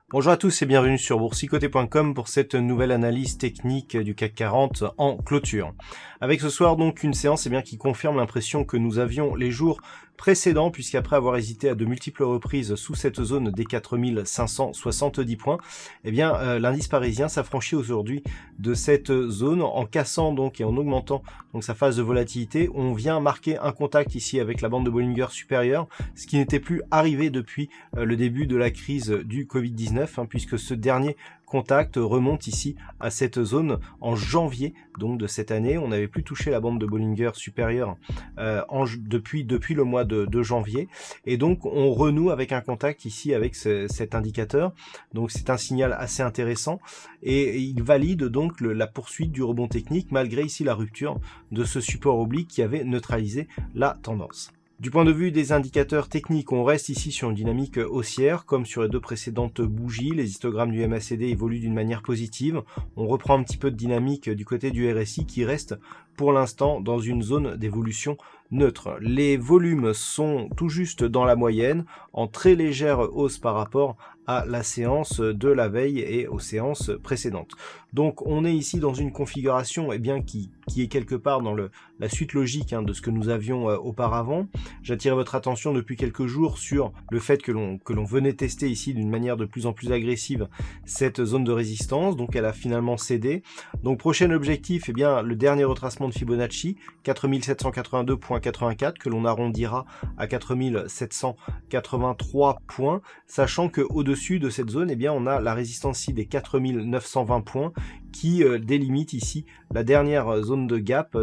Bonjour à tous et bienvenue sur boursicoté.com pour cette nouvelle analyse technique du CAC 40 en clôture. Avec ce soir donc une séance qui confirme l'impression que nous avions les jours précédents, puisqu'après avoir hésité à de multiples reprises sous cette zone des 4570 points, l'indice parisien s'affranchit aujourd'hui de cette zone en cassant donc et en augmentant donc sa phase de volatilité. On vient marquer un contact ici avec la bande de Bollinger supérieure, ce qui n'était plus arrivé depuis le début de la crise du Covid-19, puisque ce dernier contact remonte ici à cette zone en janvier donc de cette année. On n'avait plus touché la bande de Bollinger supérieure depuis le mois de janvier, et donc on renoue avec un contact ici avec cet indicateur. Donc c'est un signal assez intéressant et il valide donc la poursuite du rebond technique malgré ici la rupture de ce support oblique qui avait neutralisé la tendance. Du point de vue des indicateurs techniques, on reste ici sur une dynamique haussière, comme sur les deux précédentes bougies. Les histogrammes du MACD évoluent d'une manière positive. On reprend un petit peu de dynamique du côté du RSI qui reste pour l'instant dans une zone d'évolution neutre. Les volumes sont tout juste dans la moyenne, en très légère hausse par rapport à la séance de la veille et aux séances précédentes. Donc on est ici dans une configuration qui est quelque part dans la suite logique de ce que nous avions auparavant. J'attire votre attention depuis quelques jours sur le fait que l'on venait tester ici d'une manière de plus en plus agressive cette zone de résistance. Donc elle a finalement cédé. Donc prochain objectif, le dernier retracement de Fibonacci, 4782,84 que l'on arrondira à 4783 points, sachant que au-dessus de cette zone, on a la résistance ici des 4920 points qui délimite ici la dernière zone de gap,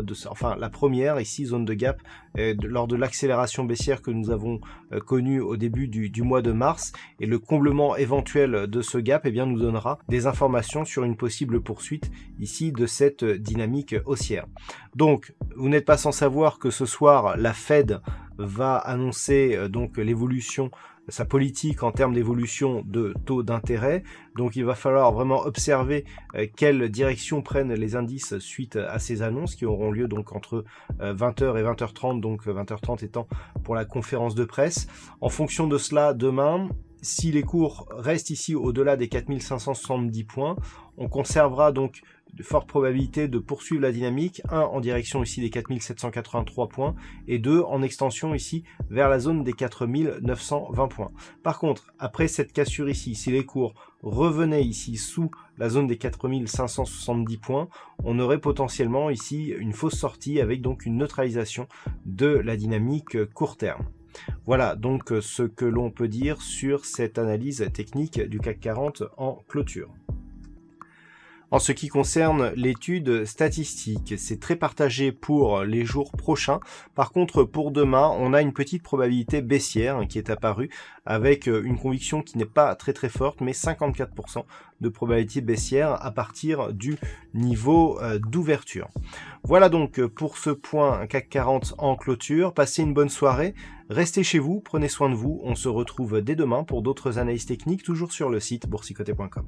la première ici zone de gap lors de l'accélération baissière que nous avons connue au début du mois de mars, et le comblement éventuel de ce gap nous donnera des informations sur une possible poursuite ici de cette dynamique haussière. Donc vous n'êtes pas sans savoir que ce soir la Fed va annoncer l'évolution, sa politique en termes d'évolution de taux d'intérêt. Donc il va falloir vraiment observer quelle direction prennent les indices suite à ces annonces qui auront lieu donc entre 20h et 20h30, donc 20h30 étant pour la conférence de presse. En fonction de cela, demain, si les cours restent ici au-delà des 4570 points, on conservera donc de fortes probabilités de poursuivre la dynamique, 1 en direction ici des 4783 points et 2 en extension ici vers la zone des 4920 points. Par contre, après cette cassure ici, si les cours revenaient ici sous la zone des 4570 points, on aurait potentiellement ici une fausse sortie avec donc une neutralisation de la dynamique court terme. Voilà donc ce que l'on peut dire sur cette analyse technique du CAC 40 en clôture. En ce qui concerne l'étude statistique, c'est très partagé pour les jours prochains. Par contre, pour demain, on a une petite probabilité baissière qui est apparue avec une conviction qui n'est pas très forte, mais 54% de probabilité baissière à partir du niveau d'ouverture. Voilà donc pour ce point CAC 40 en clôture. Passez une bonne soirée, restez chez vous, prenez soin de vous. On se retrouve dès demain pour d'autres analyses techniques, toujours sur le site boursicoté.com.